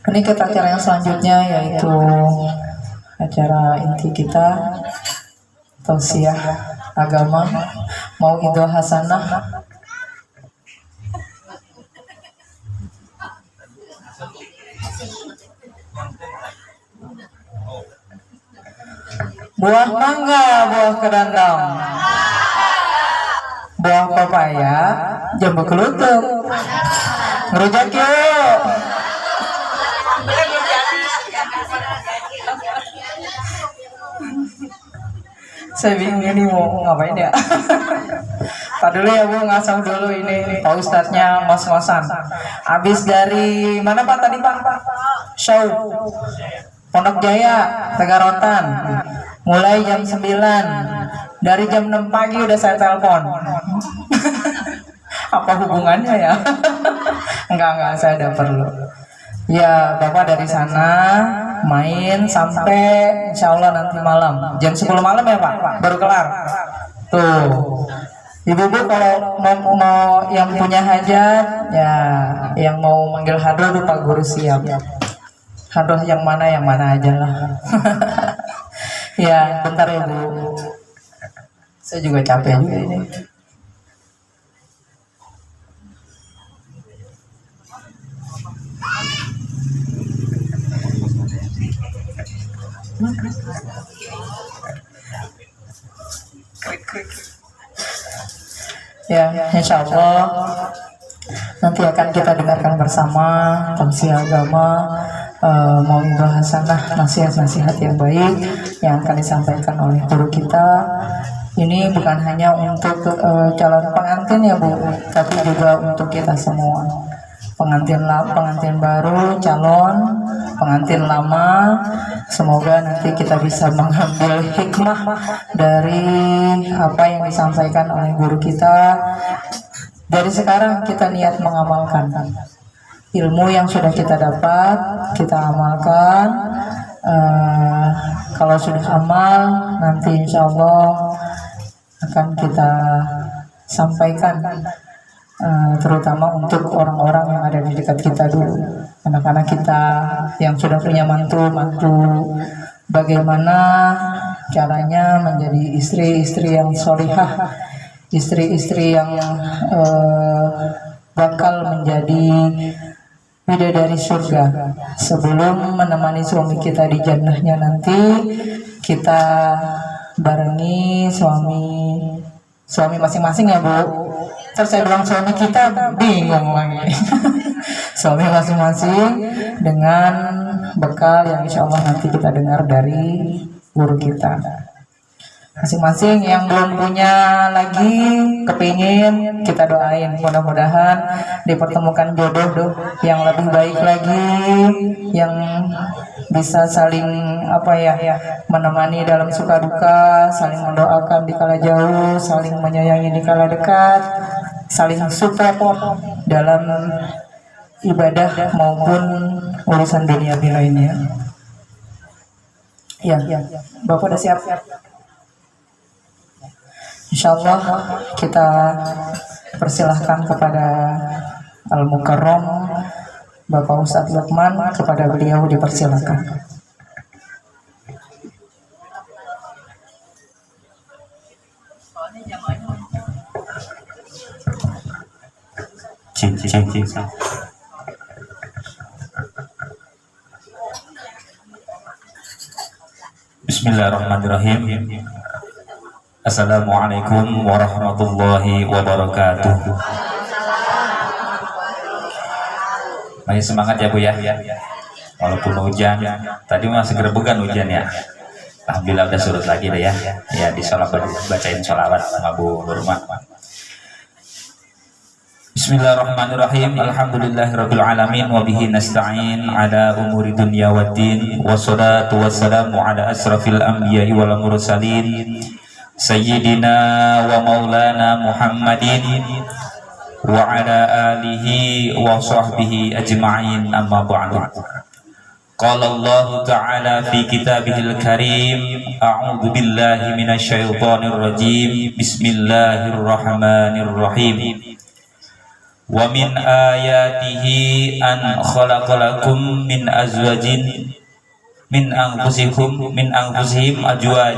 Ini kita acara yang selanjutnya yaitu acara inti kita, tausiah agama, mau idul hasanah. Buah mangga, buah kerandang, buah pepaya, jambu kelutuk, ngerujak yuk. Saya bingung ini mau ngapain ya. Pak dulu ya Bu, ngasah dulu ini Pak Ustadznya ngos-ngosan. Habis dari mana Pak tadi Pak? Show Pondok Jaya, Tegarotan. Mulai jam 9. Dari jam 6 pagi udah saya telepon. Apa hubungannya ya? Enggak, saya ada perlu. Ya, Bapak dari sana main sampai insya Allah nanti malam. Jam 10 malam ya Pak, baru kelar. Tuh. Ibu-ibu kalau mau yang punya hajat, ya yang mau manggil hadroh Pak Guru siap. Hadroh yang mana aja lah. Ya, bentar ya Bu. Saya juga capek juga ini. Ya, insya Allah nanti akan kita dengarkan bersama tausiah agama, mauidul hasanah, nasihat-nasihat yang baik yang akan disampaikan oleh guru kita. Ini bukan hanya untuk calon pengantin ya Bu, tapi juga untuk kita semua. Pengantin baru, calon pengantin lama, semoga nanti kita bisa mengambil hikmah dari apa yang disampaikan oleh guru kita. Dari sekarang kita niat mengamalkan ilmu yang sudah kita dapat, kita amalkan. Kalau sudah amal, nanti insya Allah akan kita sampaikan, terutama untuk orang-orang yang ada di dekat kita dulu, anak-anak kita yang sudah punya mantu, bagaimana caranya menjadi istri-istri yang solihah, istri-istri yang bakal menjadi bidadari surga. Sebelum menemani suami kita di jannahnya nanti, kita barengi suami masing-masing ya Bu. Terus saya bilang suami kita, bingung lagi. Suami masing-masing dengan bekal yang insya Allah nanti kita dengar dari guru kita. Masing-masing yang belum punya lagi, kepingin, kita doain mudah-mudahan dipertemukan jodoh yang lebih baik lagi, yang bisa saling menemani dalam suka duka, saling mendoakan di kala jauh, saling menyayangi di kala dekat, saling support dalam ibadah maupun urusan dunia lainnya. Ya, Bapak udah siap? Insyaallah kita persilahkan kepada Al-Mukarram Bapak Ustadz Lukman, kepada beliau dipersilakan. Bismillahirrahmanirrahim. Assalamualaikum warahmatullahi wabarakatuh. Masih semangat ya Bu ya, walaupun hujan. Tadi masih gerebegan hujan ya. Alhamdulillah udah surut lagi deh ya. Ya di sholat bacain sholawat sama Bu Nurma. Bismillahirrahmanirrahim. Alhamdulillahirabbil alamin wa bihi nasta'in ala umuri dunya waddin. Wassalatu wassalamu ala asrafil anbiya'i wal mursalin. Sayyidina wa maulana Muhammadin wa ala alihi wa sahbihi ajma'in, amma ba'du. Qala Allah ta'ala fi kitabihil karim, a'udzu billahi minasyaitonir rajim, bismillahirrahmanirrahim. Wa min ayatihi an khalaqalakum min azwajin min anfusihim azwaj.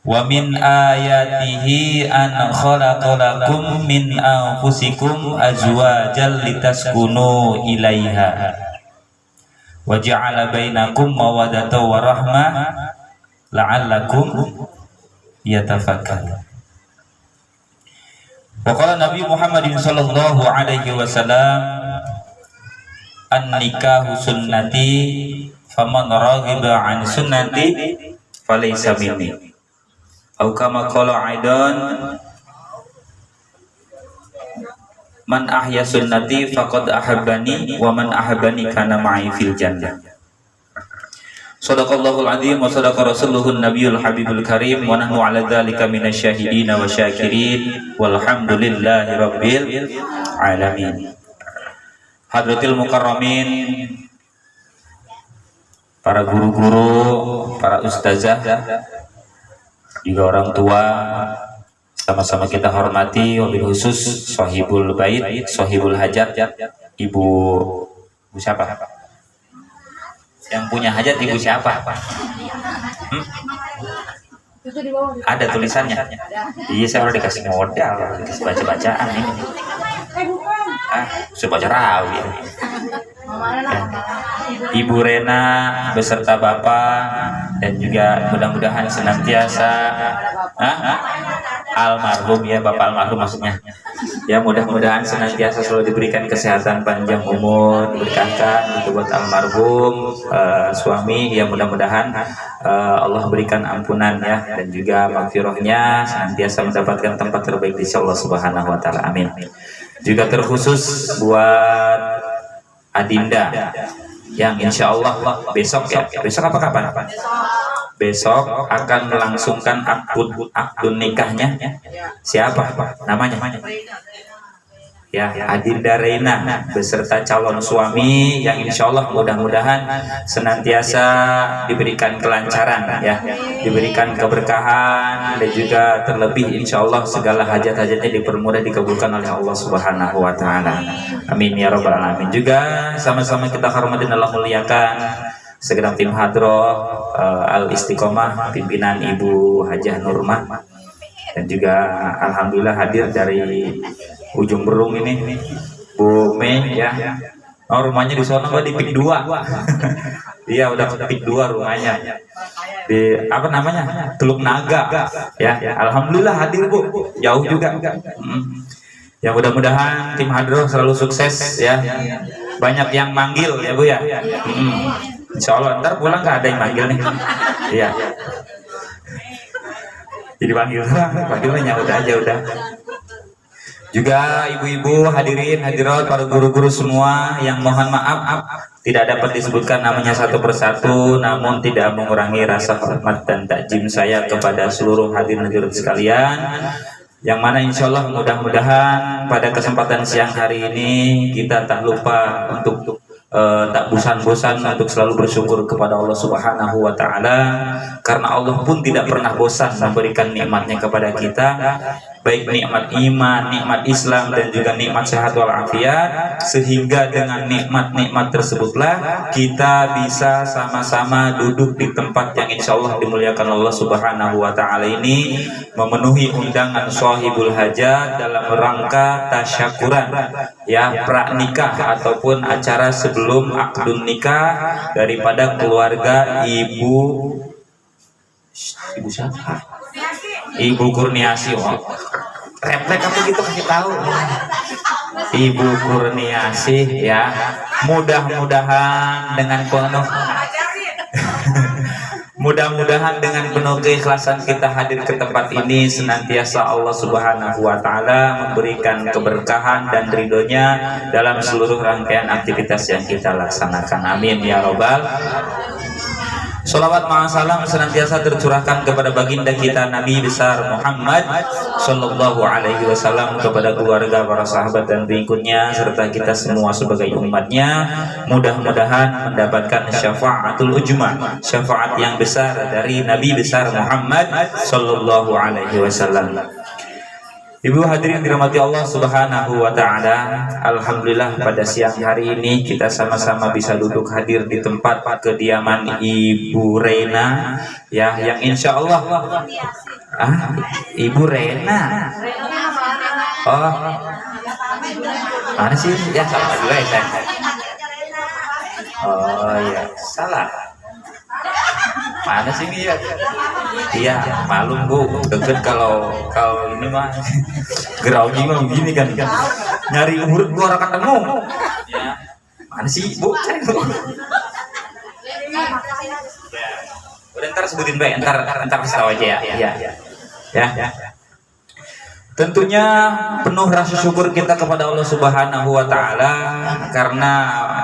Wa min ayatihi an khalaqalakum min anfusikum azwajan litaskunu ilaiha wa ja'ala bainakum mawaddatan wa rahmah la'allakum yatafakkarun. Wa qala Nabi Muhammadin sallallahu alaihi wasallam an-nikahu sunnati faman raghiba an sunnati falaysa minni. Au kama qala aidan man ahya sunnati faqad ahabbani wa man ahabbani kana ma'i fil jannah. Shadaqallahul azim wa shadaqa rasuluhun nabiyul habibul karim wa nahnu ala dzalika minasyahidin wa syakirin walhamdulillahi rabbil alamin. Hadratil mukarramin, para guru-guru, para ustazah, juga orang tua, sama-sama kita hormati. Wabil khusus Sohibul Bait, Sohibul Hajat, Ibu siapa? Yang punya hajat Ibu siapa? Ada tulisannya? Iya, saya udah dikasih modal, dikasih baca-bacaan ini. Saya baca rawi. Ibu Rena beserta Bapak, dan juga mudah-mudahan senantiasa almarhum, ya Bapak almarhum maksudnya, ya mudah-mudahan senantiasa selalu diberikan kesehatan panjang umur, diberkahkan untuk buat almarhum suami, ya mudah-mudahan Allah berikan ampunan ya, dan juga maghfirahnya, senantiasa mendapatkan tempat terbaik di Allah Subhanahu wa taala. Amin. Juga terkhusus buat Adinda yang insya Allah besok, ya besok apa kapan? Besok akan melangsungkan akad nikahnya. Siapa namanya? Ya, Adinda Reina beserta calon suami yang insya Allah mudah-mudahan senantiasa diberikan kelancaran, ya, diberikan keberkahan, dan juga terlebih insya Allah segala hajat-hajatnya dipermudah, dikabulkan oleh Allah Subhanahu wa taala. Amin ya rabbal alamin. Juga sama-sama kita hormati dan Allah muliakan segenap tim hadroh Al Istiqomah pimpinan Ibu Hajah Nurmah, dan juga alhamdulillah hadir dari ujung Berung ini Bu Mei, ya. Oh, rumahnya di sana di Pik 2. Iya, udah Pik 2 rumahnya. Di apa namanya? Teluk Naga. Ya, alhamdulillah hadir Bu. Jauh juga. Ya, mudah-mudahan tim hadroh selalu sukses ya. Banyak yang manggil ya Bu ya. Insya Allah ntar pulang nggak ada yang manggil nih. Iya. Jadi panggilnya udah aja udah. Juga ibu-ibu hadirin hadirat, para guru-guru semua yang mohon maaf tidak dapat disebutkan namanya satu persatu, namun tidak mengurangi rasa hormat dan takjim saya kepada seluruh hadirin hadirat sekalian, yang mana insya Allah mudah-mudahan pada kesempatan siang hari ini kita tak lupa untuk tak bosan-bosan untuk selalu bersyukur kepada Allah Subhanahu wa taala, karena Allah pun tidak pernah bosan memberikan nikmatnya kepada kita, baik nikmat iman, nikmat Islam, dan juga nikmat sehat walafiat, sehingga dengan nikmat-nikmat tersebutlah kita bisa sama-sama duduk di tempat yang insya Allah dimuliakan Allah Subhanahu wa taala ini, memenuhi undangan Shahibul Hajat dalam rangka tasyakuran, ya, pranikah ataupun acara sebelum akdun nikah daripada keluarga Ibu siapa? Ibu Kurniasi. Refleks apa gitu, kasih tahu. Ibu Kurniasi, ya. Mudah-mudahan dengan penuh mudah-mudahan dengan penuh keikhlasan kita hadir ke tempat ini, senantiasa Allah Subhanahu wa taala memberikan keberkahan dan ridhonya dalam seluruh rangkaian aktivitas yang kita laksanakan. Amin ya robbal. Sholawat ma'asalam senantiasa tercurahkan kepada baginda kita Nabi besar Muhammad Sallallahu Alaihi Wasallam, kepada keluarga, para sahabat dan pengikutnya, serta kita semua sebagai umatnya. Mudah-mudahan mendapatkan syafaatul ujma, syafaat yang besar dari Nabi besar Muhammad Sallallahu Alaihi Wasallam. Ibu hadirin yang dirahmati Allah Subhanahu wa taala, alhamdulillah pada siang hari ini kita sama-sama bisa duduk hadir di tempat kediaman Ibu Rena ya, yang insya Allah Ibu Rena. Oh, mana sih? Ya salah juga ya saya. Oh ya, salah. Mana sih ini ya? Iya, malum Bu, deket kalau ini mah grounding mah begini kan, nyari urut gua orang ketemu. Ya. Mana sih Bu? Cari Bu. Ya. Udah ntar sebutin baik, ntar kasih tahu aja ya. Ya. Tentunya penuh rasa syukur kita kepada Allah Subhanahu wa taala karena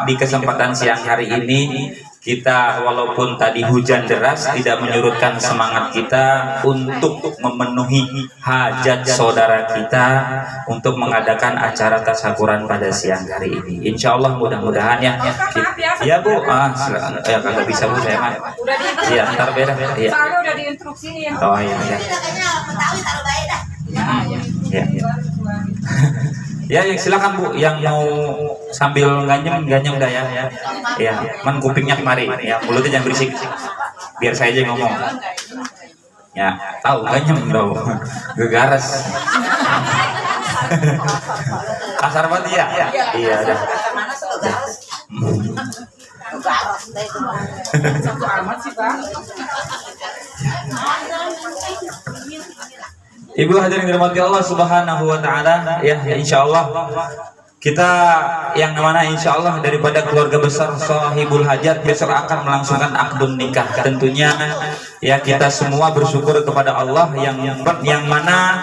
di kesempatan siang hari ini kita walaupun tadi hujan deras tidak menyurutkan semangat kita untuk memenuhi hajat saudara kita untuk mengadakan acara tasyakuran pada siang hari ini. Insya Allah mudah-mudahan ya. Ya Bu, ya kagak bisa Bu saya mah. Iya ntar beda. Iya. Udah diinstruksi nih. Oh iya. Ya. Ya, silakan Bu yang mau sambil ganyem dah ya. Ya, man kupingnya kemari ya, mulutnya jangan berisik. Biar saya aja yang ngomong. Ya, tahu ganyem dong. Gegaras. Kasar banget ya? Iya, dah. Ibu hadirin dirahmati Allah Subhanahu wa taala ya, insyaallah kita yang mana insyaallah daripada keluarga besar Shahibul Hajat besok akan melangsungkan akdun nikah. Tentunya ya kita semua bersyukur kepada Allah yang mana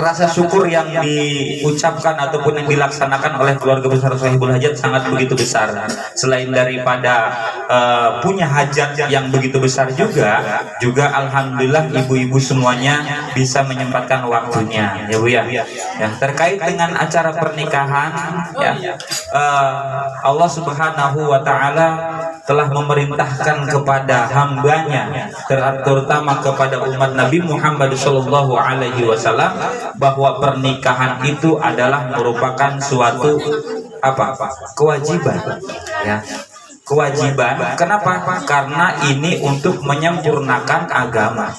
rasa syukur yang diucapkan ataupun yang dilaksanakan oleh keluarga besar Shahibul Hajat sangat begitu besar. Selain daripada punya hajat yang begitu besar juga alhamdulillah ibu-ibu semuanya bisa menyempatkan waktunya ya Bu ya. Ya terkait dengan acara pernikahan ya, Allah Subhanahu wa taala telah memerintahkan kepada hambanya terutama kepada umat Nabi Muhammad Shallallahu Alaihi Wasallam bahwa pernikahan itu adalah merupakan suatu kewajiban ya. Kewajiban. Kenapa? Karena ini untuk menyempurnakan agama.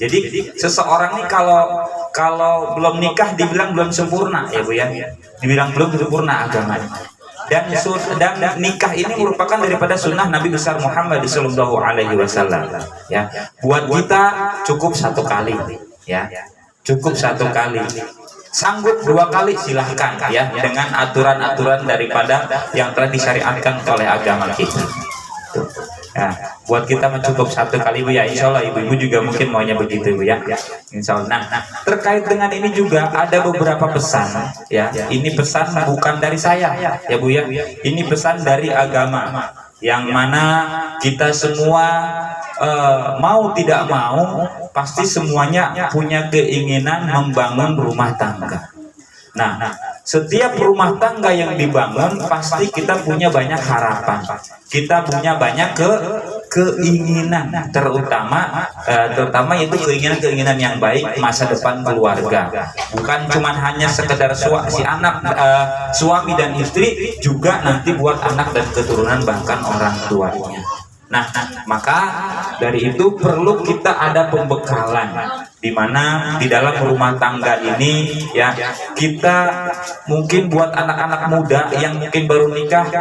Jadi seseorang nih kalau belum nikah dibilang belum sempurna ya Bu ya. Dibilang belum sempurna agamanya. Dan nikah ini merupakan daripada sunnah Nabi besar Muhammad Sallallahu Alaihi Wasallam. Ya, buat kita cukup satu kali. Ya, cukup satu kali. Sanggup 2 kali silahkan ya, dengan aturan-aturan daripada yang telah disyariatkan oleh agama kita. Ya, buat kita cukup 1 kali Bu ya, insya Allah ibu-ibu juga mungkin maunya begitu Bu ya, insya Allah. Nah, terkait dengan ini juga ada beberapa pesan ya, ini pesan bukan dari saya ya Bu ya, ini pesan dari agama yang mana kita semua mau tidak mau pasti semuanya punya keinginan membangun rumah tangga. Nah, setiap rumah tangga yang dibangun pasti kita punya banyak harapan, kita punya banyak keinginan, terutama itu keinginan yang baik masa depan keluarga. Bukan cuma hanya sekedar suami dan istri, juga nanti buat anak dan keturunan bahkan orang tuanya. Nah, maka dari itu perlu kita ada pembekalan di mana di dalam rumah tangga ini ya, kita mungkin buat anak-anak muda yang mungkin baru nikah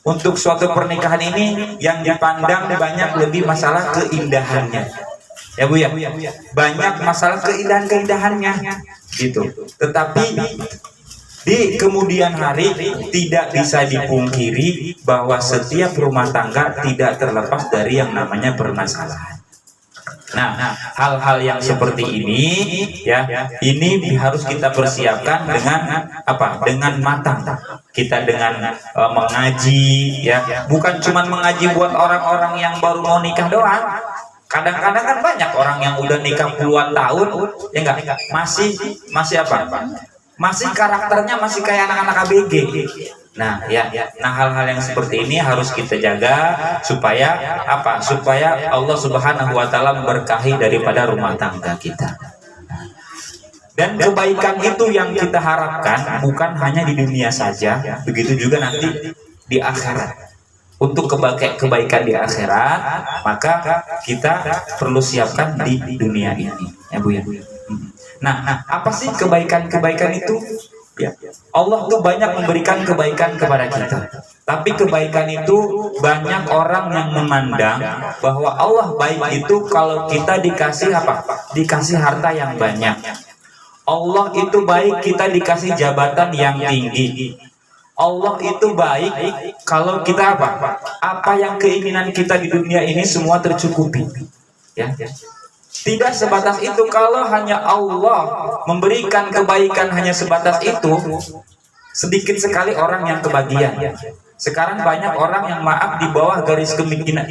untuk suatu pernikahan ini yang dipandang banyak lebih masalah keindahannya ya Bu ya, banyak masalah keindahannya gitu. Tetapi di kemudian hari tidak bisa dipungkiri bahwa setiap rumah tangga tidak terlepas dari yang namanya permasalahan. Nah, hal-hal yang seperti ini ya, ini harus kita persiapkan dengan dengan matang. Kita dengan mengaji ya, bukan cuma mengaji buat orang-orang yang baru mau nikah doang. Kadang-kadang kan banyak orang yang udah nikah puluhan tahun ya masih masih karakternya masih kayak anak-anak ABG Nah, nah hal-hal yang seperti ini harus kita jaga supaya apa? Supaya Allah Subhanahu wa taala memberkahi daripada rumah tangga kita. Dan kebaikan itu yang kita harapkan bukan hanya di dunia saja, begitu juga nanti di akhirat. Untuk kebaikan di akhirat, maka kita perlu siapkan di dunia ini, ya Bu ya. Nah, apa sih kebaikan-kebaikan itu? Ya, Allah tuh banyak memberikan kebaikan kepada kita. Tapi kebaikan itu banyak orang yang memandang bahwa Allah baik itu kalau kita dikasih apa? Dikasih harta yang banyak. Allah itu baik kita dikasih jabatan yang tinggi. Allah itu baik kalau kita apa? Apa yang keinginan kita di dunia ini semua tercukupi. Ya. Tidak sebatas itu. Kalau hanya Allah memberikan kebaikan hanya sebatas itu, sedikit sekali orang yang kebagian. Sekarang banyak orang yang maaf di bawah garis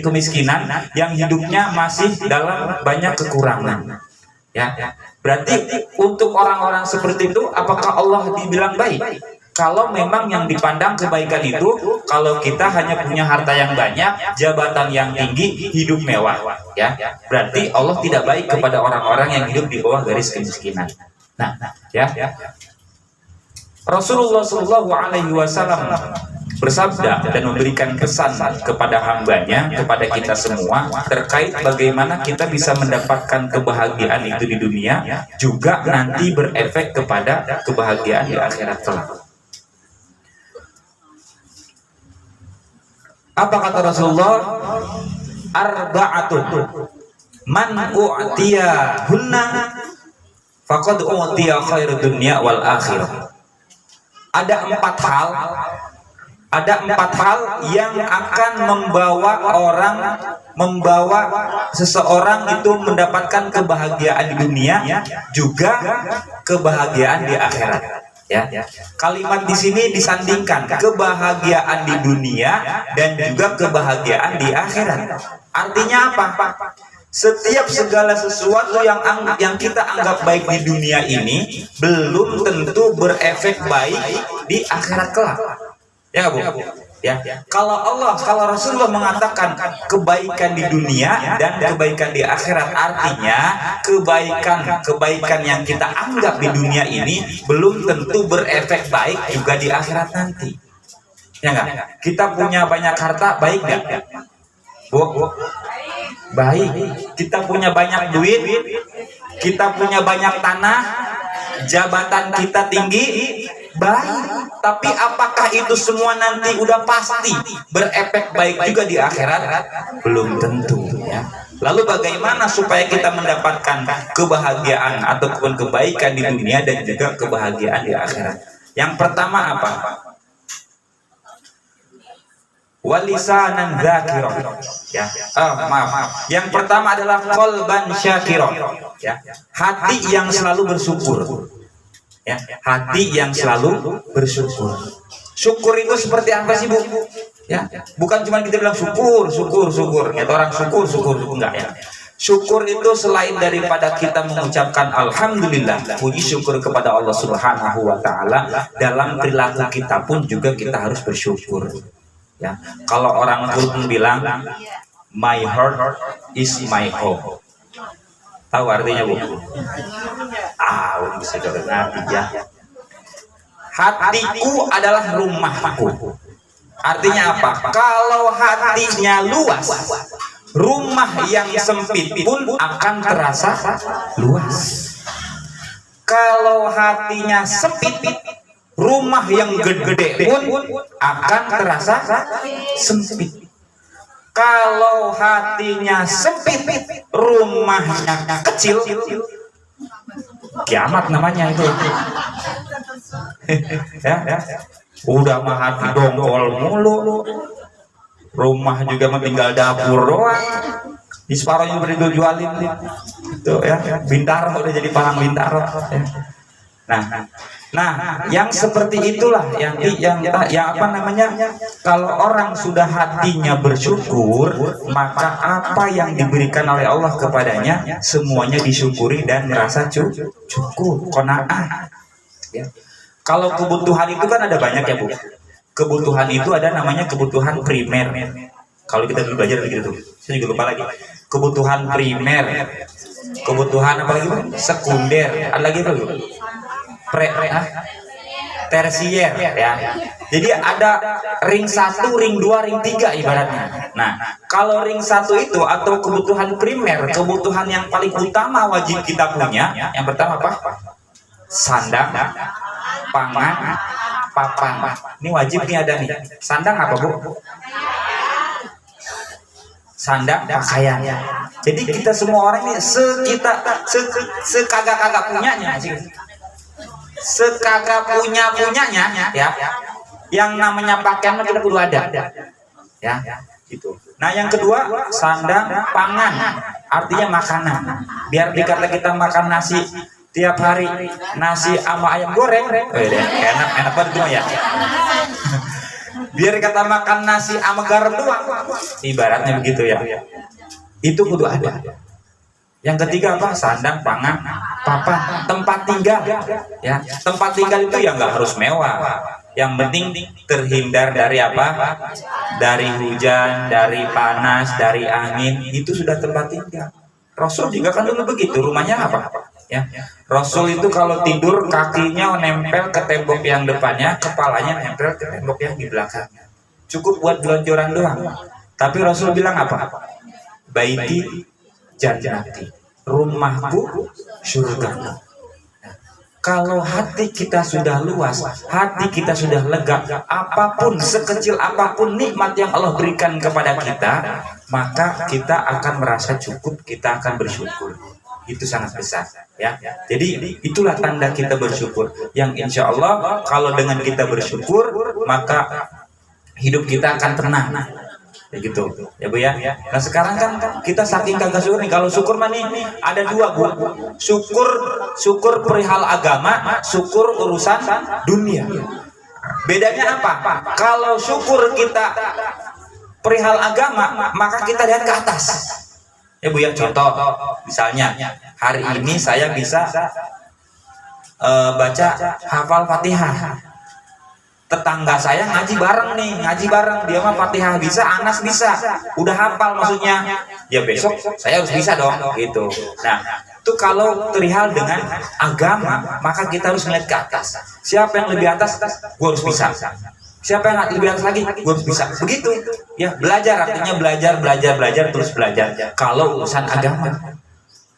kemiskinan yang hidupnya masih dalam banyak kekurangan. Ya, berarti untuk orang-orang seperti itu, apakah Allah dibilang baik? Kalau memang yang dipandang kebaikan itu, kalau kita hanya punya harta yang banyak, jabatan yang tinggi, hidup mewah, ya, berarti Allah tidak baik kepada orang-orang yang hidup di bawah garis kemiskinan. Nah, ya, Rasulullah Shallallahu Alaihi Wasallam bersabda dan memberikan pesan kepada hambanya, kepada kita semua terkait bagaimana kita bisa mendapatkan kebahagiaan itu di dunia, juga nanti berefek kepada kebahagiaan di akhirat kelak. Apa kata Rasulullah? Arba'atun man u'tiya hunna faqad u'tiya khairud dunya wal akhirah. Ada empat hal yang akan membawa seseorang itu mendapatkan kebahagiaan di dunia, juga kebahagiaan di akhirat. Ya, kalimat di sini disandingkan kebahagiaan di dunia dan juga kebahagiaan di akhirat. Artinya apa? Setiap segala sesuatu yang kita anggap baik di dunia ini belum tentu berefek baik di akhirat kelak. Ya Bu? Ya. Kalau Rasulullah mengatakan kebaikan di dunia dan kebaikan di akhirat, artinya kebaikan yang kita anggap di dunia ini belum tentu berefek baik juga di akhirat nanti. Ya enggak? Kita punya banyak harta, baik enggak? Bu? Baik. Kita punya banyak duit, kita punya banyak tanah, jabatan kita tinggi, baik. Tapi apakah itu semua nanti udah pasti berefek baik juga di akhirat? Belum tentu, ya. Lalu bagaimana supaya kita mendapatkan kebahagiaan ataupun kebaikan di dunia dan juga kebahagiaan di akhirat? Yang pertama apa? Walisanan dzakirah. Ya. Maaf. Yang pertama adalah qalban syakirah. Ya. Hati yang selalu bersyukur. Ya, hati yang selalu bersyukur. Syukur itu seperti apa sih Bu? Ya, bukan cuma kita bilang syukur. Ya, orang syukur enggak ya. Syukur itu selain daripada kita mengucapkan alhamdulillah, puji syukur kepada Allah Subhanahu wa taala, dalam perilaku kita pun juga kita harus bersyukur. Ya, kalau orang pun bilang my heart is my home. Tahu artinya Bu? Bisa dengar ya. Hatiku adalah rumahku. Artinya apa? Kalau hatinya luas, rumah yang sempit pun akan terasa luas. Kalau hatinya sempit, rumah yang gede-gede pun akan terasa sempit. Kalau hatinya sempit, rumahnya kecil, kiamat namanya itu. Ya. Udah mah hati dongkol mulu, rumah juga tinggal dapur doang, di separohnya udah dijualin itu ya. Bintaro udah jadi Pahang Bintaro ya. Nah, yang seperti itulah yang apa namanya? Kalau orang sudah hatinya bersyukur, maka apa yang diberikan oleh Allah kepadanya semuanya disyukuri dan merasa cukup, qanaah. Ya. Kalau kebutuhan itu kan ada banyak ya Bu. kebutuhan itu ada namanya kebutuhan primer. Kalau kita dulu belajar begitu tuh, saya juga lupa lagi. Kebutuhan primer, kebutuhan apa lagi? Sekunder, ada lagi apa? Tersier ya. Jadi ada ring 1, ring 2, ring 3 ibaratnya. Nah, kalau ring 1 itu atau kebutuhan primer, kebutuhan yang paling utama wajib kita punya, yang pertama apa? Sandang, pangan, papan. Ini wajib nih ada nih. Sandang apa, Bu? Sandang, pakaian. Jadi kita semua orang ini sekagak-kagak punyanya sih. Sekagak punyanya ya, yang namanya pakaian kita perlu ada ya gitu. Nah yang kedua sandang, pangan, artinya makanan. Biar dikata kita makan nasi tiap hari, nasi sama ayam goreng, enak banget tuh ya. Biar kata makan nasi sama garam doang, ibaratnya begitu ya. Itu kudu ada. Yang ketiga apa? Sandang, pangan, papan, tempat tinggal. Ya, tempat tinggal itu ya nggak harus mewah. Yang penting terhindar dari apa? Dari hujan, dari panas, dari angin. Itu sudah tempat tinggal. Rasul juga kan dulu begitu. Rumahnya apa? Ya, Rasul itu kalau tidur kakinya nempel ke tembok yang depannya, kepalanya nempel ke tembok yang di belakangnya. Cukup buat gelonjoran doang. Tapi Rasul bilang apa? Baiti jannati, rumahku surga. Kalau hati kita sudah luas, hati kita sudah lega, apapun sekecil apapun nikmat yang Allah berikan kepada kita, maka kita akan merasa cukup, kita akan bersyukur. Itu sangat besar ya. Jadi itulah tanda kita bersyukur, yang insya Allah kalau dengan kita bersyukur maka hidup kita akan tenang. Ya gitu ya Bu ya. Nah sekarang kan kita saking kagak syukur nih. Kalau syukur mah nih ada dua Bu. Syukur perihal agama, syukur urusan dunia. Bedanya apa? Kalau syukur kita perihal agama, maka kita lihat ke atas. Ya Bu ya, contoh misalnya hari ini saya bisa baca hafal Fatihah. Tetangga saya ngaji bareng, dia mah Fatihah bisa, Anas bisa, udah hafal maksudnya. Ya besok saya harus bisa dong, gitu. Nah, itu kalau perihal dengan agama, maka kita harus melihat ke atas. Siapa yang lebih atas, gua harus bisa. Siapa yang lebih atas lagi, gua harus bisa. Begitu, ya belajar artinya belajar terus belajar. Kalau urusan agama,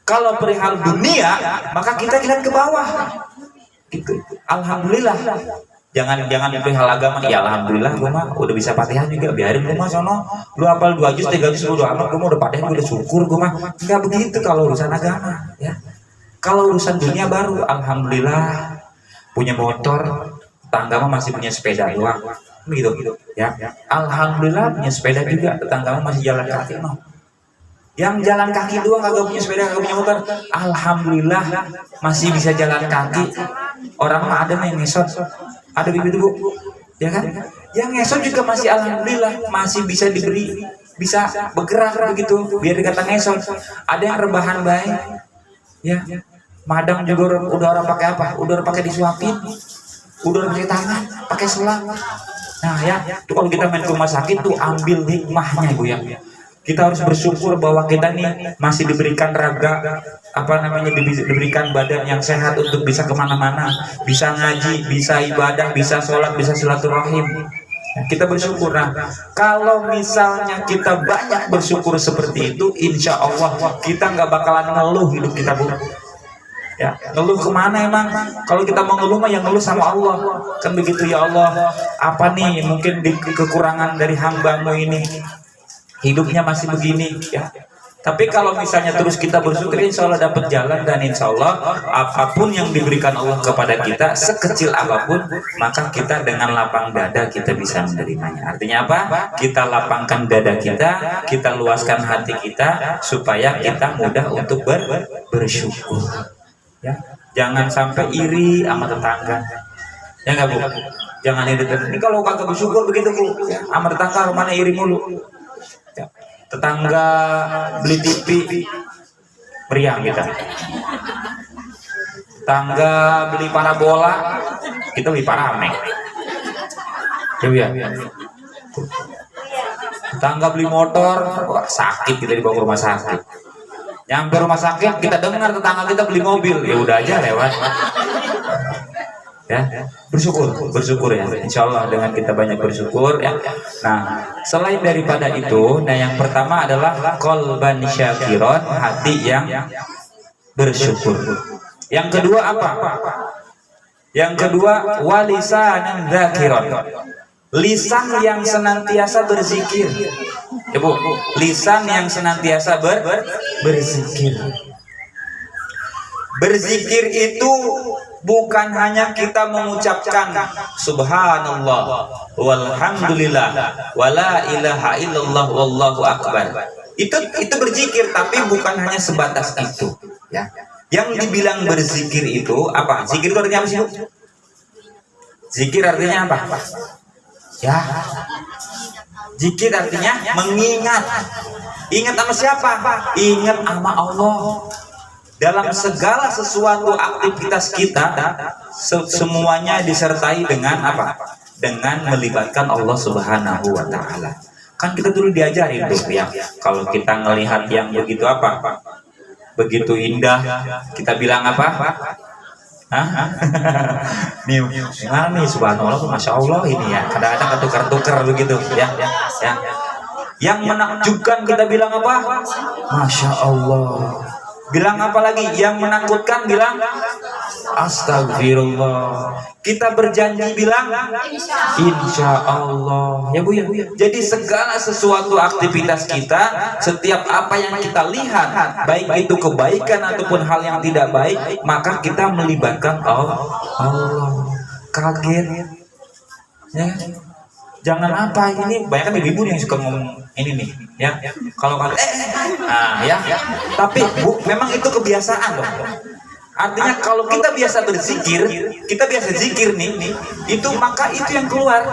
kalau perihal dunia, maka kita lihat ke bawah. Gitu. Alhamdulillah. Jangan perihal agama, ya alhamdulillah gue mah udah bisa Fatihah juga, biarin gue mah sono lu hafal 2 juz 3 juz udah amat, gue mah udah Fatihah, gue udah syukur. Gue mah enggak begitu kalau urusan agama ya. Kalau urusan dunia baru alhamdulillah punya motor, tetangga mah masih punya sepeda doang gitu ya. Alhamdulillah punya sepeda juga, tetangga mah masih jalan kaki mah. Yang jalan kaki doang kagak punya sepeda, kagak punya motor, alhamdulillah masih bisa jalan kaki. Orang mah ada nih ngesot, ada begitu Bu, ya kan? Yang ngesot juga masih alhamdulillah masih bisa diberi, bisa bergerak begitu, biar dikata ngesot. Ada yang rebahan baik, ya. Madang juga udah orang pakai apa? Udah orang pakai disuapin, udah orang pakai tangan, pakai selang. Nah ya, tuh kalau kita main ke rumah sakit tuh ambil hikmahnya Bu ya. Kita harus bersyukur bahwa kita nih masih diberikan raga, diberikan badan yang sehat untuk bisa kemana-mana, bisa ngaji, bisa ibadah, bisa sholat, bisa silaturahim. Kita bersyukur. Nah, kalau misalnya kita banyak bersyukur seperti itu, insya Allah kita nggak bakalan ngeluh hidup kita Bu. Ya, ngeluh kemana emang? Kalau kita mau ngeluh mah yang ngeluh sama Allah. Kan begitu, ya Allah, apa nih mungkin di kekurangan dari hamba-Mu ini, hidupnya masih begini ya. Tapi kalau misalnya terus kita bersyukur, insya Allah dapat jalan, dan insya Allah apapun yang diberikan Allah kepada kita, sekecil apapun, maka kita dengan lapang dada kita bisa menerimanya. Artinya apa? Kita lapangkan dada kita luaskan hati kita, supaya kita mudah untuk bersyukur. Ya, jangan sampai iri sama tetangga. Ya nggak Bu? Jangan iri. Ini kalau kagak bersyukur begitu Bu, ya, sama tetangga rumahnya iri mulu. Ya. Tetangga beli TV meriang kita, tetangga beli parabola kita beli parame. Ya, ya. Tetangga beli motor, wah, sakit kita dibawa ke rumah sakit. Nyampe rumah sakit kita dengar tetangga kita beli mobil, ya udah aja lewat. Ya, bersyukur ya. Insya Allah dengan kita banyak bersyukur ya. Nah, selain daripada itu, nah yang pertama adalah qalban syakiron, hati yang bersyukur. Yang kedua apa? Yang kedua walisanan dzakiron, lisan yang senantiasa berzikir. Ibu, lisan yang senantiasa berzikir. Berzikir itu bukan hanya kita mengucapkan subhanallah walhamdulillah wala ilaha illallah wallahu akbar. Itu berzikir, tapi bukan hanya sebatas itu, ya. Yang dibilang berzikir itu apa? Zikir itu artinya apa sih, Bu? Zikir artinya apa? Ya. Zikir artinya mengingat. Ingat sama siapa? Ingat sama Allah. Dalam segala sesuatu aktivitas kita, semuanya disertai dengan apa? Dengan melibatkan Allah Subhanahu wa taala. Kan kita dulu diajarin tuh ya, kalau kita ngelihat yang begitu apa? Begitu indah, kita bilang apa? Hah? Nih, gimana nih, subhanallah, masya Allah ini ya. Kadang-kadang ketukar-tukar begitu ya. Yang menakjubkan kita bilang apa? Masya Allah. Bilang apa lagi? Yang menakutkan bilang astagfirullah. Kita berjanji bilang insya Allah. Ya Bu ya. Jadi segala sesuatu aktivitas kita, setiap apa yang kita lihat, baik itu kebaikan ataupun hal yang tidak baik, maka kita melibatkan Allah. Kaget. Ya. Jangan apa ini, banyak kan ibu yang suka ngomong ini nih, ya. Kalau ya. Tapi Bu, memang itu kebiasaan loh. Artinya kalau kita biasa berzikir, kita biasa zikir nih, itu maka itu yang keluar.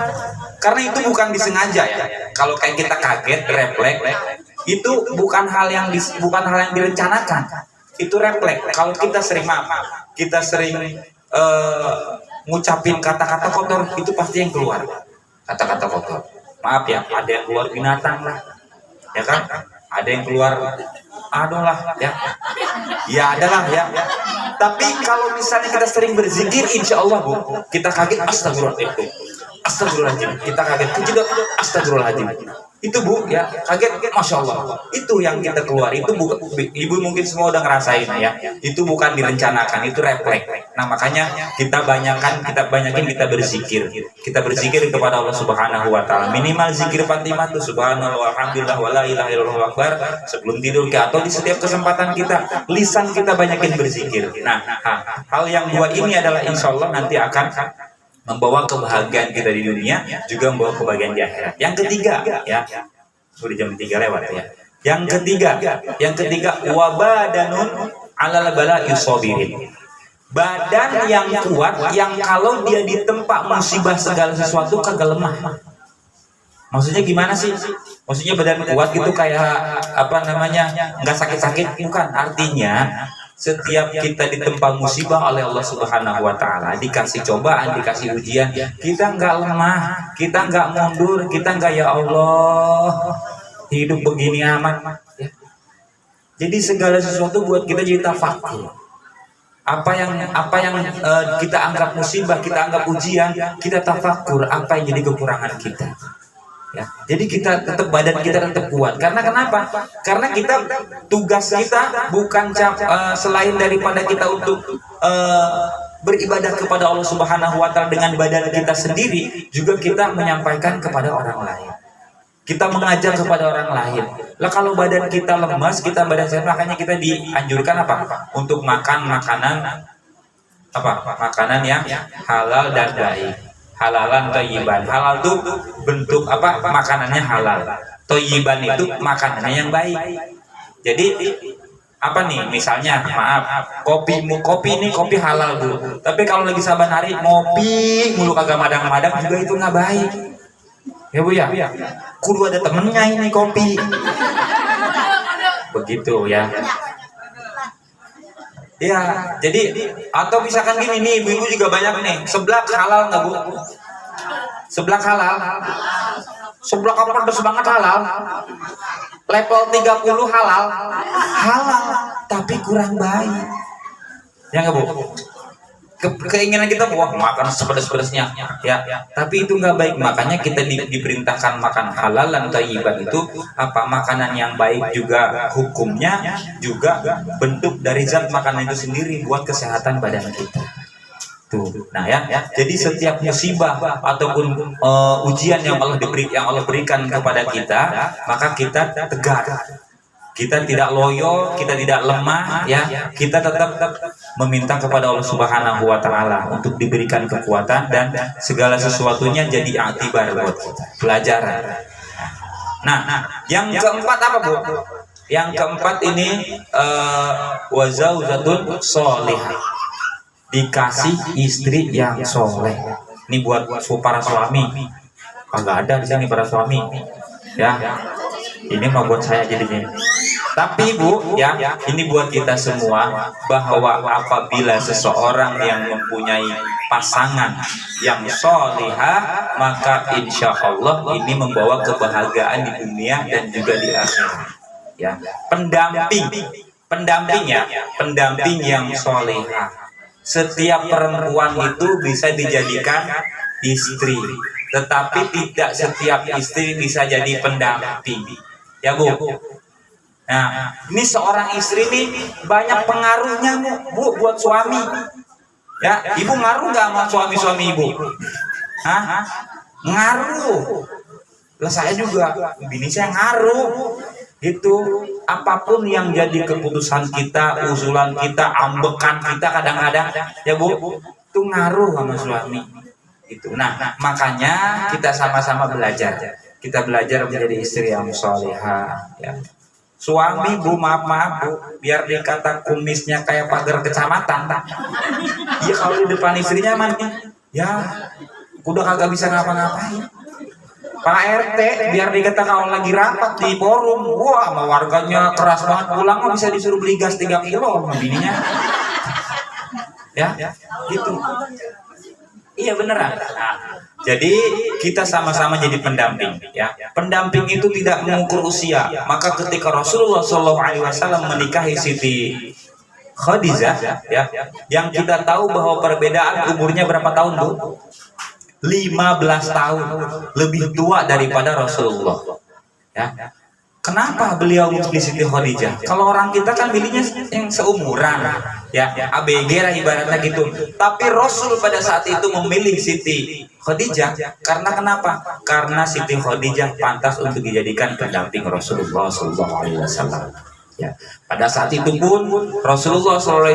Karena itu bukan disengaja ya. Kalau kayak kita kaget, refleks, itu bukan hal yang direncanakan. Itu refleks. Kalau kita sering ngucapin kata-kata kotor, itu pasti yang keluar. Kata-kata kotor. Maaf ya, ada yang keluar binatang lah, ya kan? Ada yang keluar, aduh lah, ya. Ya adalah ya. Tapi kalau misalnya kita sering berzikir, insya Allah Bu, kita kaget, astagfirullahaladzim. Kita kaget, kejedot, astagfirullahaladzim. Itu Bu, ya, kaget, masya Allah. Itu yang kita keluar. Itu ibu mungkin semua udah ngerasain ya. Itu bukan direncanakan, itu refleks. Nah makanya kita banyakin kita berzikir. Kita berzikir kepada Allah Subhanahu wa taala. Minimal zikir Fatimah tuh subhanallah walhamdulillah wala ilaha illallah akbar sebelum tidur atau di setiap kesempatan kita. Lisan kita banyakin berzikir. Nah, hal yang dua ini adalah insya Allah nanti akan membawa kebahagiaan kita di dunia, juga membawa kebahagiaan di akhirat. Yang ketiga, ya, sudah jam 3 lewat ya. Yang ketiga, wabadanun alal bala'i sabirin. Badan yang kuat, yang kalau dia ditempa musibah segala sesuatu kagak lemah. Maksudnya gimana sih? Maksudnya badan kuat gitu kayak apa namanya? Nggak sakit-sakit, bukan. Artinya setiap kita ditempa musibah oleh Allah Subhanahu wa taala, dikasih cobaan, dikasih ujian, kita nggak lemah, kita nggak mundur, kita nggak ya Allah, hidup begini amat. Ya. Jadi segala sesuatu buat kita jadi tafakur. Apa yang kita anggap musibah, kita anggap ujian, kita tafakur apa yang jadi kekurangan kita. Ya, jadi kita tetap badan kita tetap kuat. Karena kenapa? Karena kita tugas kita bukan selain daripada kita untuk beribadah kepada Allah Subhanahu wa taala dengan badan kita sendiri, juga kita menyampaikan kepada orang lain. Kita mengajar kepada orang lain. Lah kalau badan kita lemas, kita badan sehat, makanya kita dianjurkan apa? Untuk makan makanan Makanan yang halal dan baik. Halalan thayyiban. Halal itu bentuk apa? Makanannya halal. Thayyiban itu makanannya yang baik. Jadi apa nih? Misalnya, maaf, kopi ini kopi halal dulu. Tapi kalau lagi saban hari ngopi mulu kagak madang-madang juga itu nggak baik. Ya Bu ya. Kudu ada temennya ini kopi. Begitu ya. Ya, jadi atau misalkan gini nih, ibu-ibu juga banyak nih, seblak halal nggak Bu? Seblak halal. Seblak apa pedes banget halal. Level 30 halal. Halal, tapi kurang baik. Ya nggak, Bu? Keinginan kita wah makan sepedas-pedasnya ya, tapi itu nggak baik. Makanya kita diperintahkan makan halal dan thayyiban. Itu apa, makanan yang baik juga hukumnya juga bentuk dari zat makanan itu sendiri buat kesehatan badan kita tuh. Nah ya, jadi setiap musibah ataupun ujian yang Allah berikan kepada kita, maka kita tegar, kita tidak loyo, kita tidak lemah ya, kita tetap meminta kepada Allah Subhanahu wa taala untuk diberikan kekuatan dan segala sesuatunya jadi atibar buat kita, pelajaran. Nah, yang keempat apa, Bu? Yang keempat ini wa zaujatun sholihah. Dikasih istri yang soleh. Ini buat para suami. Enggak ada di sini para suami. Ya. Ini mau buat saya jadinya. Tapi Bu, ya, ini buat kita semua, bahwa apabila seseorang yang mempunyai pasangan yang solihah, maka insya Allah ini membawa kebahagiaan di dunia dan juga di akhirat. Ya, pendamping yang solihah. Setiap perempuan itu bisa dijadikan istri, tetapi tidak setiap istri bisa jadi pendamping. Ya, Bu. Nah, ini seorang istri nih banyak pengaruhnya, Bu, buat suami. Ya, Ibu ngaruh nggak sama suami-suami Ibu? Hah? Ngaruh. Lah saya juga, bini saya ngaruh. Gitu. Apapun yang jadi keputusan kita, usulan kita, ambekan kita kadang-kadang, ya Bu, itu ngaruh sama suami. Gitu. Nah, makanya kita sama-sama belajar. Kita belajar menjadi istri yang solehah. Ya. Suami Bu, maaf Bu, biar dikata kumisnya kayak pagar kecamatan. Iya, kalau di depan istrinya mah ya udah kagak bisa ngapa-ngapain. Pak RT biar dikata kalau lagi rapat di forum, wah sama warganya keras banget, pulang mah bisa disuruh beli gas 3 kilo sama bininya. Ya, gitu. Iya beneran. Nah, jadi kita sama-sama jadi pendamping. Ya, pendamping itu tidak mengukur usia. Maka ketika Rasulullah SAW menikahi Siti Khadijah, ya, yang kita tahu bahwa perbedaan umurnya berapa tahun, Bu? 15 tahun, lebih tua daripada Rasulullah. Ya. Kenapa beliau memilih Siti Khadijah? Kalau orang kita kan milihnya yang seumuran, ya, ABG lah ibaratnya gitu. Tapi Rasul pada saat itu memilih Siti Khadijah karena kenapa? Karena Siti Khadijah pantas untuk dijadikan pendamping Rasulullah SAW. Ya. Pada saat itu pun Rasulullah SAW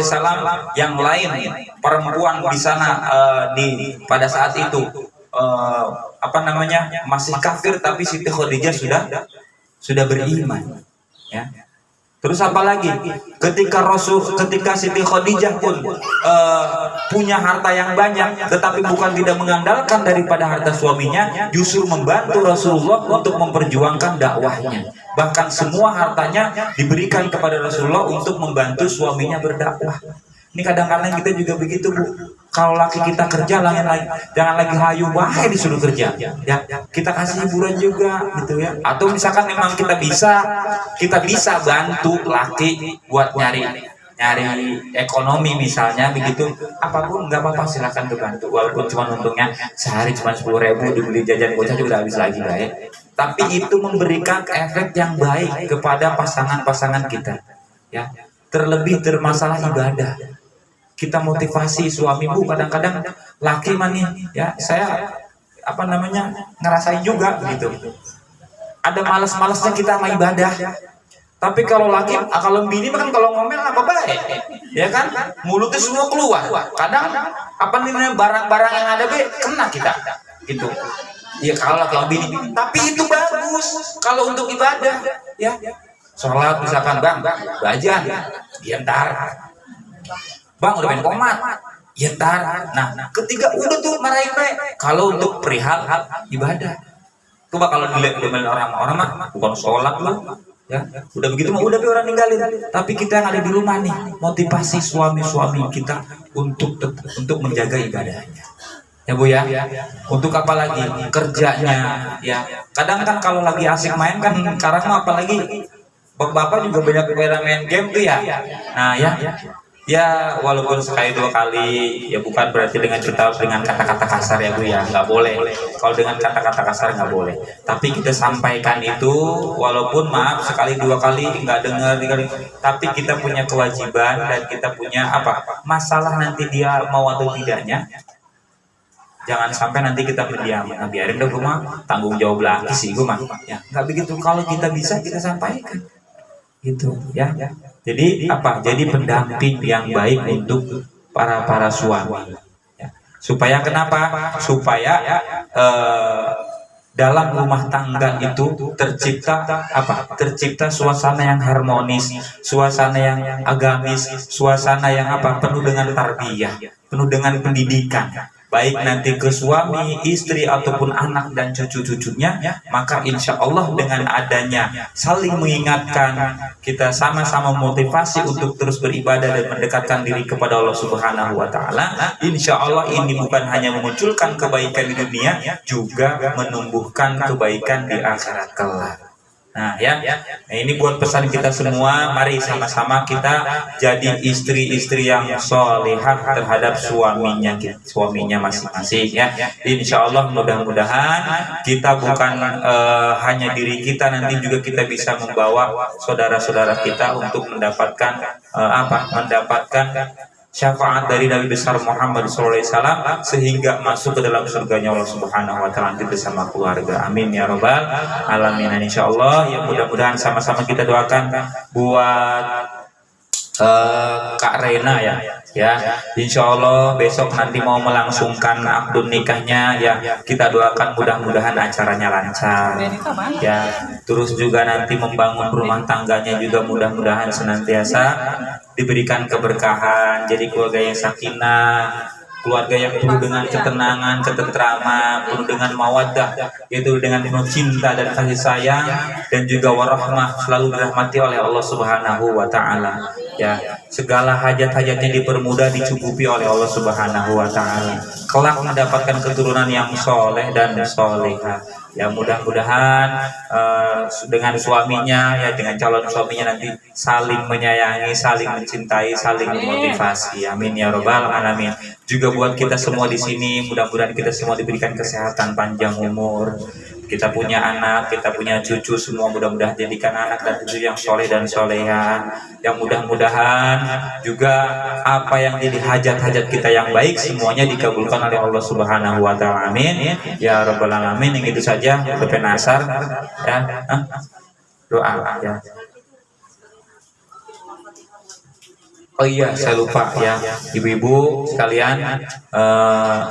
yang lain perempuan di sana pada saat itu masih kafir, tapi Siti Khadijah sudah beriman, ya. Terus apa lagi? Ketika Siti Khadijah pun punya harta yang banyak, tetapi bukan tidak mengandalkan daripada harta suaminya, justru membantu Rasulullah untuk memperjuangkan dakwahnya. Bahkan semua hartanya diberikan kepada Rasulullah untuk membantu suaminya berdakwah. Ini kadang-kadang kita juga begitu, Bu. Kalau laki kita kerja, jangan lagi hayu bahaya disuruh kerja. Ya, kita kasih hiburan juga, gitu ya. Atau misalkan memang kita bisa bantu laki buat nyari ekonomi misalnya, begitu. Apapun nggak apa-apa, silakan dibantu. Walaupun cuma untungnya sehari cuma 10.000, dibeli jajan bocah juga udah habis lagi, ya. Tapi itu memberikan efek yang baik kepada pasangan-pasangan kita. Ya, terlebih termasalah ibadah. Kita motivasi suami, Bu, kadang-kadang laki mani, ya, saya ngerasain juga gitu. Ada malas-malasnya kita sama ibadah. Tapi kalau laki, kalau bini kan kalau ngomel apa baik, ya kan, mulutnya semua keluar. Kadang barang-barang yang ada kena kita, gitu. Ya kalau bini, tapi itu bagus kalau untuk ibadah, ya. Sholat misalkan, Bang, bajan, ya ntar. Bang udah main komat, ya ntar. Nah, ketiga udah tuh marahin kalau untuk perihal ibadah. Coba kalau dilihat orang mah bukan sholat lah, ya. Udah begitu mah udah orang ninggalin. Tapi kita yang ada di rumah nih, motivasi suami-suami kita untuk menjaga ibadahnya. Ya Bu ya. Untuk apa lagi? Kerjanya ya. Kadang kan kalau lagi asik main kan sekarang mah apalagi bapak juga banyak pada main game tuh ya. Nah ya, ya walaupun sekali dua kali ya bukan berarti dengan kita harus dengan kata-kata kasar ya Bu ya, nggak boleh. Kalau dengan kata-kata kasar nggak boleh. Tapi kita sampaikan itu walaupun maaf sekali dua kali nggak dengar tiga kali, tapi kita punya kewajiban dan kita punya apa masalah nanti dia mau atau tidaknya. Jangan sampai nanti kita berdiam, nah, biarin dong rumah tanggung jawab lagi sih gue mah. Ya nggak begitu. Kalau kita bisa kita sampaikan gitu ya. Jadi apa? Jadi pendamping yang baik untuk para suami. Ya. Supaya kenapa? Supaya dalam rumah tangga itu tercipta apa? Tercipta suasana yang harmonis, suasana yang agamis, suasana yang apa? Penuh dengan tarbiyah, penuh dengan pendidikan. Baik nanti ke suami, istri ataupun anak dan cucu-cucunya, maka insya Allah dengan adanya saling mengingatkan, kita sama-sama motivasi untuk terus beribadah dan mendekatkan diri kepada Allah Subhanahu Wa Taala. Insya Allah ini bukan hanya memunculkan kebaikan di dunia, juga menumbuhkan kebaikan di akhirat kelak. Nah ya, nah, ini buat pesan kita semua. Mari sama-sama kita jadi istri-istri yang solehah terhadap suaminya masing-masing ya. Insya Allah mudah-mudahan kita bukan hanya diri kita, nanti juga kita bisa membawa saudara-saudara kita untuk mendapatkan mendapatkan syafaat dari Nabi besar Muhammad SAW sehingga masuk ke dalam surganya Allah Subhanahu Wa Taala bersama keluarga. Amin ya robbal alamin. Insya Allah ya mudah-mudahan sama-sama kita doakan buat Kak Rena ya insya Allah besok nanti mau melangsungkan akad nikahnya ya, kita doakan mudah-mudahan acaranya lancar ya, terus juga nanti membangun rumah tangganya juga mudah-mudahan senantiasa diberikan keberkahan, jadi keluarga yang sakinah, keluarga yang penuh dengan ketenangan, ketentraman, penuh dengan mawaddah, yaitu dengan penuh cinta dan kasih sayang, dan juga warahmah, selalu dirahmati oleh Allah Subhanahu Wa Taala. Ya, segala hajat-hajatnya dipermudah, dicukupi oleh Allah Subhanahu Wa Taala. Kelak mendapatkan keturunan yang soleh dan solehah. Ya mudah-mudahan dengan suaminya ya, dengan calon suaminya nanti saling menyayangi, saling mencintai, saling memotivasi. Amin ya robbal alamin. Juga buat kita semua di sini, mudah-mudahan kita semua diberikan kesehatan panjang umur. Kita punya anak, kita punya cucu, semua mudah-mudahan jadikan anak dan cucu yang soleh dan soleha. Yang mudah-mudahan juga apa yang jadi hajat-hajat kita yang baik semuanya dikabulkan oleh Allah Subhanahu Wa Taala. Amin ya rabbal alamin. Yang itu saja untuk penasar ya. Doa ya. Oh iya, saya lupa ya, ibu-ibu sekalian,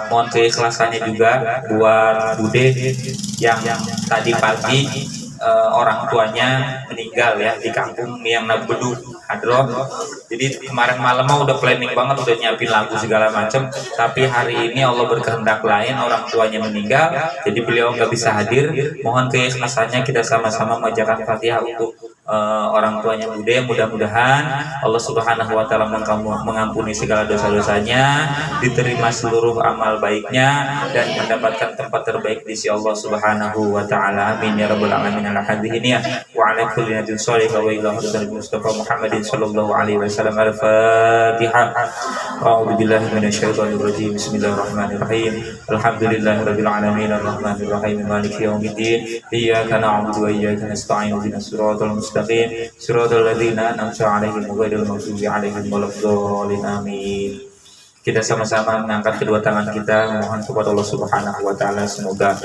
mohon keikhlasannya juga buat Bude yang tadi pagi orang tuanya meninggal ya di kampung yang Nabedu Hadroh. Jadi kemarin malam mah udah planning banget, udah nyiapin lagu segala macam, tapi hari ini Allah berkehendak lain, orang tuanya meninggal, jadi beliau nggak bisa hadir. Mohon keikhlasannya kita sama-sama membacakan Fatihah untuk orang tuanya Bude. Mudah-mudahan Allah Subhanahu Wa Taala mengampuni segala dosa-dosanya, diterima seluruh amal baiknya, dan mendapatkan tempat terbaik di sisi Allah Subhanahu Wa Taala. Amin ya rabbal alamin. Alhamdulillah wa ala kulli nabiyyin shalih wa ila hadzal Mustafa Muhammadin sallallahu alaihi wasallam. Al-Fatihah. A'udzu billahi minasyaitonir rajim. Bismillahirrahmanirrahim. Alhamdulillahirabbil alamin arrahmanir rahim maliki yaumiddin. Iyyaka na'budu wa iyyaka nasta'in. Ihdinas siratal mustaqim siratal ladzina an'amta 'alaihim ghairil maghdubi 'alaihim waladdallin. Amin. Kita sama-sama mengangkat kedua tangan kita, mohon kepada Allah Subhanahu Wa Taala semoga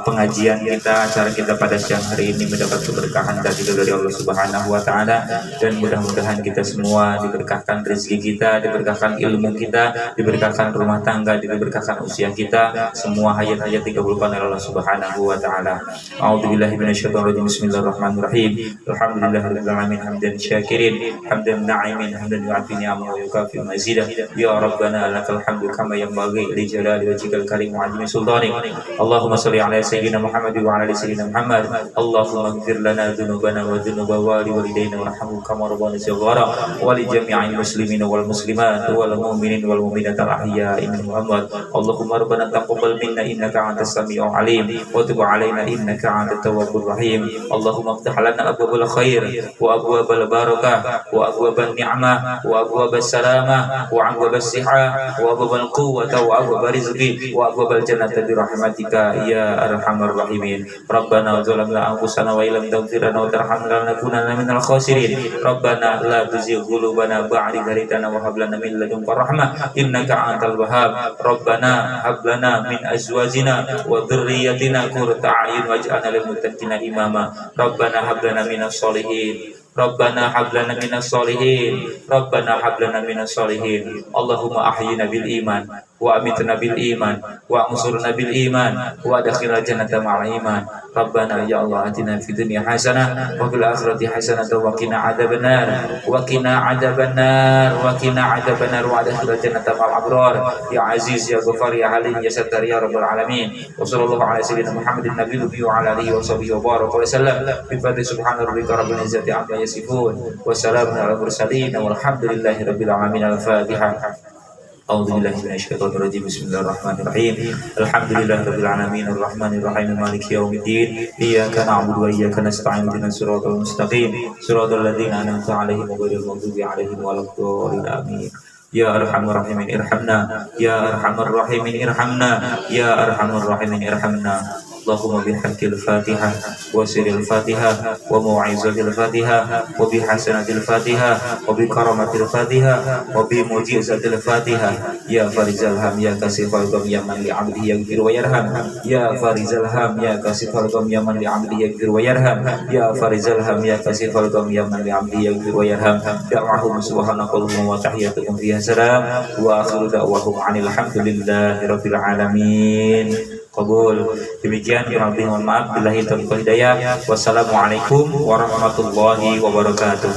pengajian kita, acara kita pada siang hari ini mendapat keberkahan dari Allah Subhanahu Wa Taala, dan mudah-mudahan kita semua diberkahkan rezeki kita, diberkahkan ilmu kita, diberkahkan rumah tangga, diberkahkan usia kita, semua hajat-hajat dikabulkan oleh Allah Subhanahu Wa Taala. A'udzubillahi minasyaitonir rajim. Bismillahirrahmanirrahim. Alhamdulillahirabbil alamin hamdan syakirin hamdan na'imin hamdan yu'afi ni'amahu wa yukafi mazidah. Ya Rabbana lakal hamdu kama yanbaghi li jalali wajhikal karim wa 'azimi sultanik. Allahumma Allahumma shalli ala sayyidina Muhammad wa ala ali sayyidina Muhammad. Allahumma ighfir lana dzunubana wa dzunuba walidayna warhamhum kama rabbana shighara wa li jami'il muslimina wal muslimat wal mu'minin wal mu'minat al ahya'i minhum amwat. Allahumma rabbana taqabbal minna innaka antas sami'ul alim wa tub alaina innaka antat tawwabur rahim. Allahumma iftah lana abwabal khair wa abwabal barakah wa abwabal ni'mah wa abwabal salamah wa abwabal sihah wa abwabal quwwata wa abwabal rizqi wa abwabal jannati bi rahmatika ya arhamar rahimin. Rabbana zalamna anfusana wa illam taghfir lana wa tarhamna lanakunanna minal khasirin. Rabbana la tuzigh qulubana ba'da idh hadaytana wa hab lana min ladunka rahmah innaka antal wahhab. Rabbana hab lana min azwajina wa dhurriyyatina qurrata a'yun waj'alna lil muttaqina imama. Rabbana hab lana minas solihin. Rabbana hab lana minas solihin. Rabbana hab lana minas solihin. Allahumma ahyina bil iman wa amitna bil iman wa ansurna bil iman wa adkhilna jannata ma'al iman. Rabbana ya Allah atina fid dunya hasanah wa fil akhirati hasanah wa qina adzabannar wa qina adzabannar wa qina adzabannar wa adkhilna jannata ma'al abrar. Ya aziz ya ghafar ya halim ya sattar ya rabbal alamin. Wa sallallahu ala sayyidina Muhammadin nabiyyi wa ala alihi wa sahbihi wa baraka wa sallam. Bi fadli subhana rabbika rabbil izzati amma yasifun wa salamun ala mursalin walhamdulillahi rabbil alamin. Al-Fatihah. A'udzu billahi minasyaitonir rajim. Bismillahirrahmanirrahim. Alhamdulillahirabbil alamin arrahmanir rahim maliki yaumiddin. Iyyaka na'budu wa iyyaka nasta'in ihdinas siratal mustaqim siratal ladzina an'amta 'alaihim ghairil maghdubi 'alaihim waladdallin. Amin. Ya arhamar rahimin irhamna. Ya arhamar rahimin irhamna. Ya arhamar rahimin irhamna. Allahumma bihaqqil Fatihah wa sirril Fatihah wa mau'izatil Fatihah wa bihasanatil Fatihah wa bi karamatil Fatihah wa bi mujizatil Fatihah. Ya farizal ham ya kasifal gham ya man li 'abdihi yaghfir wa yarham. Ya farizal ham ya kasifal gham ya man li 'abdihi yaghfir wa yarham. Ya farizal ham ya kasifal gham ya man li 'abdihi yaghfir wa yarham. Da'wahum subhanakallahumma wa tahiyyatuhum fiha salam wa akhiru da'wahum 'anil hamdulillahi rabbil alamin. Qabul. Demikian kurang lebih mohon maaf. Billahi taufiq wal hidayah. Wassalamualaikum warahmatullahi wabarakatuh.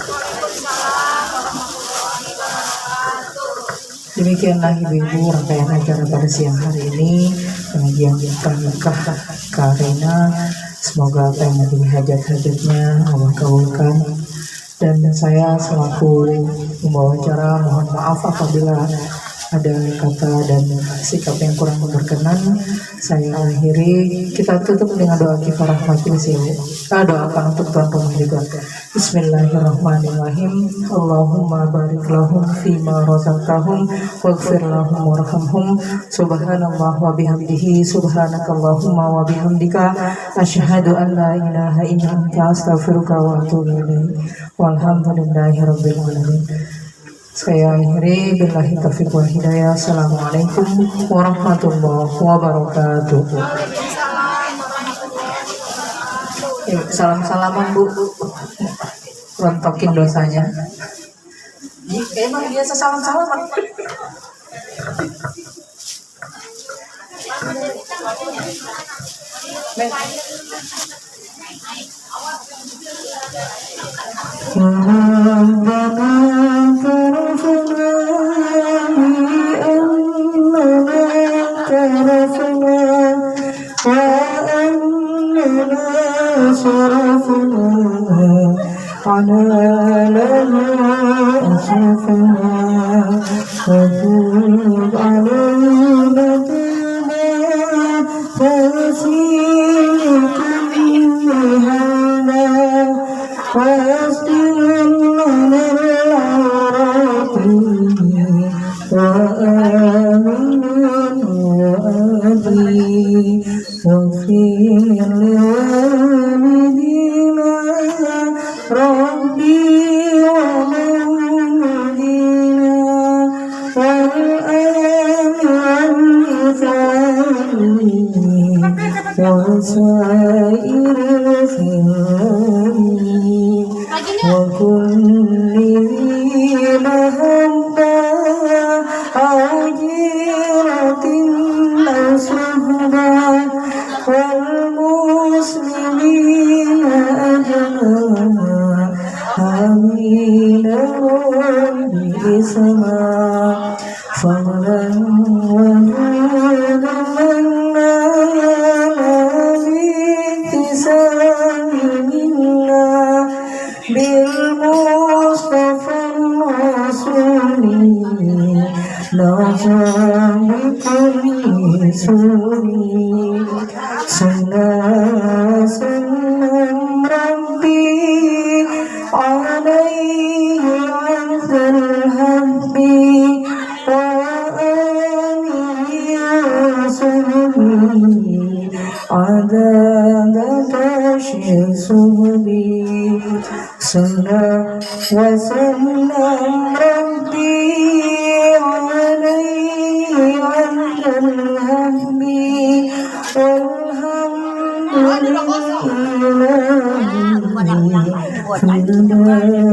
Demikianlah ibu-ibu rangkaian acara pada siang hari ini, pengajian pranikah Karina. Semoga apa yang menjadi hajat-hajatnya Allah kabulkan. Dan saya selaku pembawa acara mohon maaf apabila ada kata dan sikap yang kurang berkenan. Saya akhiri, kita tutup dengan doa kifarah majelis ini. Doakan untuk tuan rumah juga. Bismillahirrahmanirrahim. Allahumma barik lahum fima razaqtahum waghfir lahum warhamhum. Subhanallah wa bihamdihi subhanakallahumma wa bihamdika asyhadu an la ilaha illa anta astaghfiruka wa atubu ilaik. Walhamdulillahi rabbil alamin. Saya akhiri billahi taufiq wal hidayah. Assalamualaikum warahmatullahi wabarakatuh. Salam-salaman Bu, rontokin dosanya. Emang biasa salam-salaman. فضلا ونورا Salam Rabbi alaihi afdal habbi wa alihi wa sahbihi adada tashi subhi. Salam wa salam Rabbi alaihi afdal habbi walhamdulillah